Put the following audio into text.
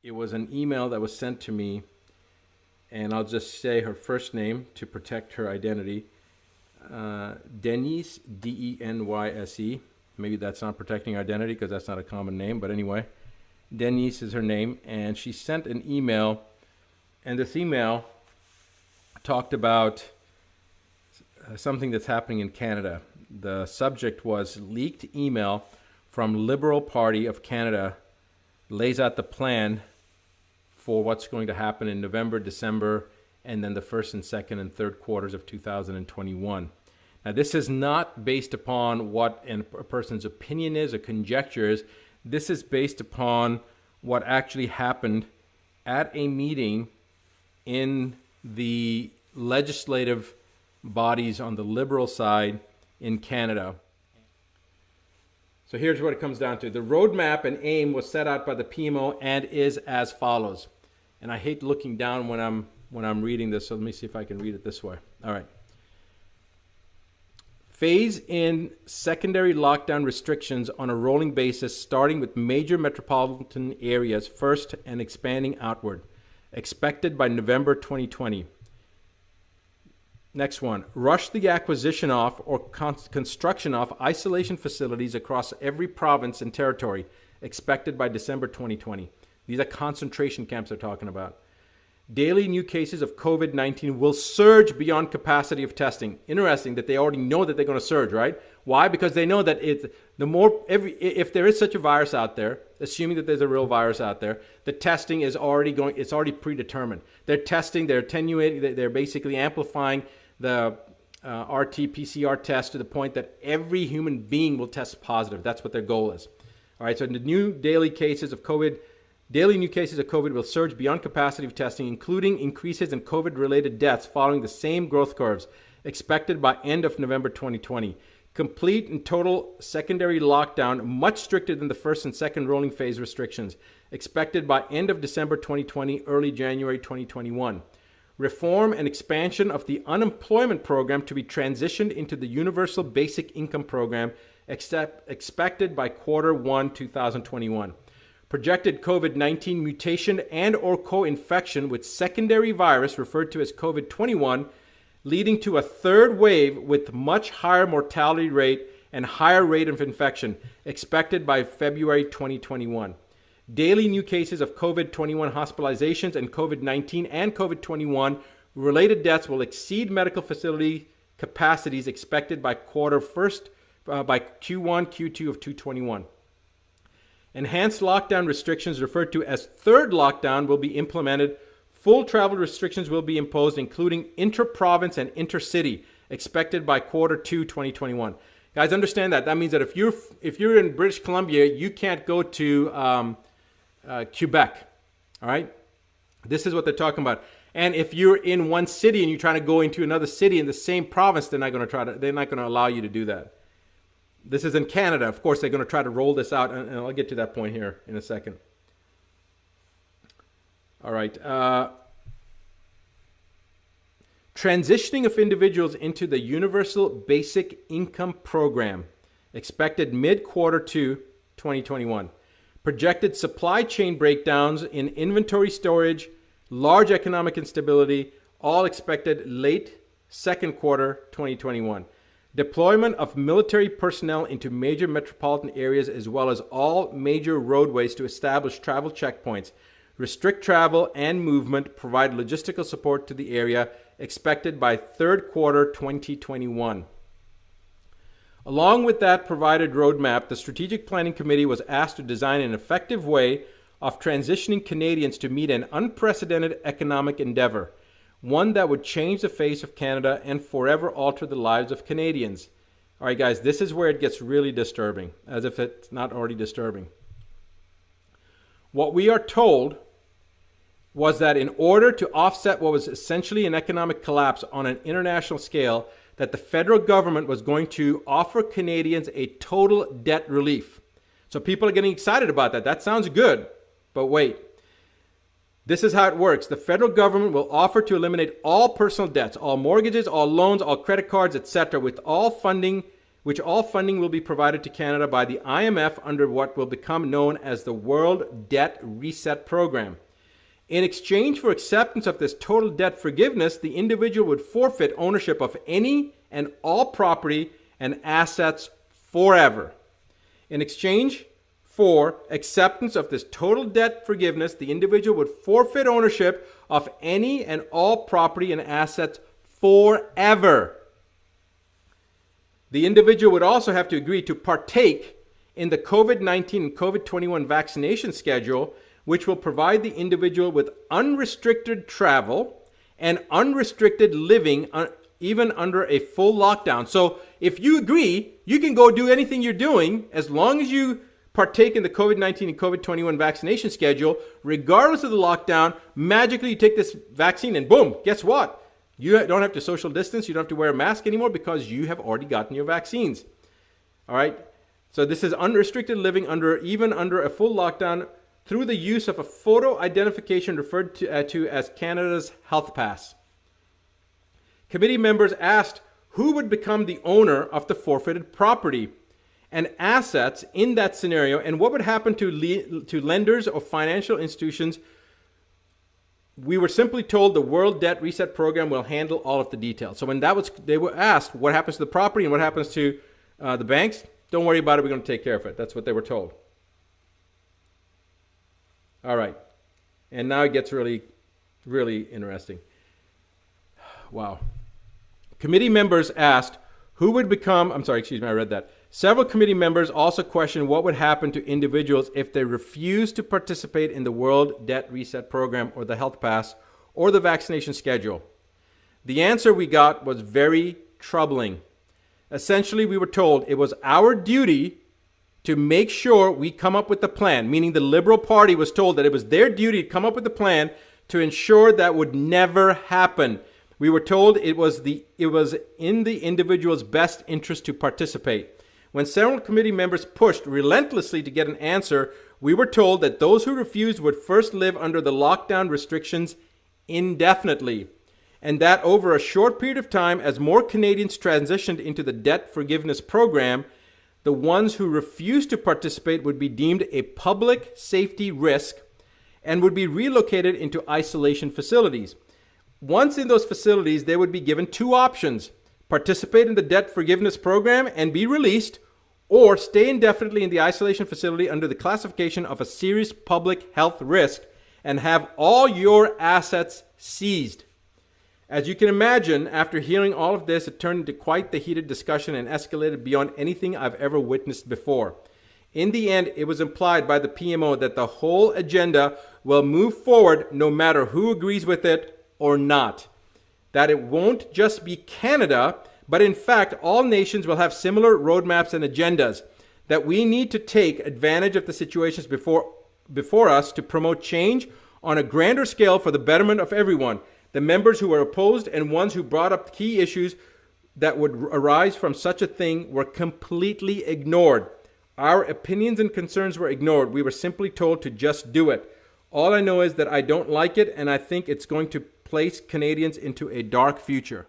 it was an email that was sent to me, and I'll just say her first name to protect her identity. Denise, DenYse. Maybe that's not protecting identity because that's not a common name, but anyway, Denise is her name, and she sent an email, and this email talked about something that's happening in Canada. The subject was leaked email from Liberal Party of Canada lays out the plan for what's going to happen in November, December, and then the first and second and third quarters of 2021. Now, this is not based upon what a person's opinion is or conjecture is. This is based upon what actually happened at a meeting in the legislative bodies on the Liberal side in Canada. So here's what it comes down to. The roadmap and aim was set out by the PMO and is as follows. And I hate looking down when I'm reading this, so let me see if I can read it this way. All right. Phase in secondary lockdown restrictions on a rolling basis, starting with major metropolitan areas first and expanding outward. Expected by November 2020. Next one. Rush the acquisition of or construction of isolation facilities across every province and territory. Expected by December 2020. These are concentration camps they're talking about. Daily new cases of COVID-19 will surge beyond capacity of testing. Interesting that they already know that they're going to surge, right? Why? Because they know that if there is such a virus out there, assuming that there's a real virus out there, the testing is already going. It's already predetermined. They're testing. They're attenuating. They're basically amplifying the RT-PCR test to the point that every human being will test positive. That's what their goal is. All right. So the new daily new cases of COVID will surge beyond capacity of testing, including increases in COVID-related deaths following the same growth curves, expected by end of November 2020. Complete and total secondary lockdown, much stricter than the first and second rolling phase restrictions, expected by end of December 2020, early January 2021. Reform and expansion of the unemployment program to be transitioned into the Universal Basic Income Program, expected by Q1 2021. Projected COVID-19 mutation and or co-infection with secondary virus referred to as COVID-21, leading to a third wave with much higher mortality rate and higher rate of infection, expected by February 2021. Daily new cases of COVID-21 hospitalizations and COVID-19 and COVID-21 related deaths will exceed medical facility capacities expected by Q1, Q2 of 2021. Enhanced lockdown restrictions referred to as third lockdown will be implemented. Full travel restrictions will be imposed, including inter-province and intercity, expected by Q2 2021. Guys, understand that. That means that if you're in British Columbia, you can't go to Quebec. All right? This is what they're talking about. And if you're in one city and you're trying to go into another city in the same province, they're not going to allow you to do that. This is in Canada. Of course, they're going to try to roll this out, and I'll get to that point here in a second. All right. Transitioning of individuals into the Universal Basic Income Program, expected mid-Q2 2021. Projected supply chain breakdowns in inventory storage, large economic instability, all expected late second quarter 2021. Deployment of military personnel into major metropolitan areas as well as all major roadways to establish travel checkpoints, restrict travel and movement, provide logistical support to the area, expected by third quarter 2021. Along with that provided roadmap, the Strategic Planning Committee was asked to design an effective way of transitioning Canadians to meet an unprecedented economic endeavor, one that would change the face of Canada and forever alter the lives of Canadians. All right, guys, this is where it gets really disturbing, as if it's not already disturbing. What we are told was that in order to offset what was essentially an economic collapse on an international scale, that the federal government was going to offer Canadians a total debt relief. So people are getting excited about that. That sounds good, but wait. This is how it works. The federal government will offer to eliminate all personal debts, all mortgages, all loans, all credit cards, etc., with all funding which all funding will be provided to Canada by the IMF under what will become known as the World Debt Reset Program. In exchange for acceptance of this total debt forgiveness, the individual would forfeit ownership of any and all property and assets forever. In exchange for acceptance of this total debt forgiveness, the individual would forfeit ownership of any and all property and assets forever. The individual would also have to agree to partake in the COVID-19 and COVID-21 vaccination schedule, which will provide the individual with unrestricted travel and unrestricted living even under a full lockdown. So if you agree, you can go do anything you're doing as long as you partake in the COVID-19 and COVID-21 vaccination schedule, regardless of the lockdown. Magically, you take this vaccine and boom, guess what? You don't have to social distance. You don't have to wear a mask anymore because you have already gotten your vaccines. All right. So this is unrestricted living even under a full lockdown through the use of a photo identification referred to as Canada's Health Pass. Committee members asked who would become the owner of the forfeited property and assets in that scenario, and what would happen to lenders or financial institutions. We were simply told the World Debt Reset Program will handle all of the details. So when they were asked what happens to the property and what happens to the banks, don't worry about it, we're going to take care of it. That's what they were told. All right. And now it gets really, really interesting. Wow. Committee members asked who would become, I read that. Several committee members also questioned what would happen to individuals if they refused to participate in the World Debt Reset Program or the Health Pass or the vaccination schedule. The answer we got was very troubling. Essentially, we were told it was our duty to make sure we come up with the plan, meaning the Liberal Party was told that it was their duty to come up with a plan to ensure that would never happen. We were told it was in the individual's best interest to participate. When several committee members pushed relentlessly to get an answer, we were told that those who refused would first live under the lockdown restrictions indefinitely, and that over a short period of time, as more Canadians transitioned into the debt forgiveness program, the ones who refused to participate would be deemed a public safety risk and would be relocated into isolation facilities. Once in those facilities, they would be given two options: participate in the debt forgiveness program and be released, or stay indefinitely in the isolation facility under the classification of a serious public health risk and have all your assets seized. As you can imagine, after hearing all of this, it turned into quite the heated discussion and escalated beyond anything I've ever witnessed before. In the end, it was implied by the PMO that the whole agenda will move forward no matter who agrees with it or not. That it won't just be Canada, but in fact, all nations will have similar roadmaps and agendas. That we need to take advantage of the situations before us to promote change on a grander scale for the betterment of everyone. The members who were opposed and ones who brought up key issues that would arise from such a thing were completely ignored. Our opinions and concerns were ignored. We were simply told to just do it. All I know is that I don't like it, and I think it's going to place Canadians into a dark future.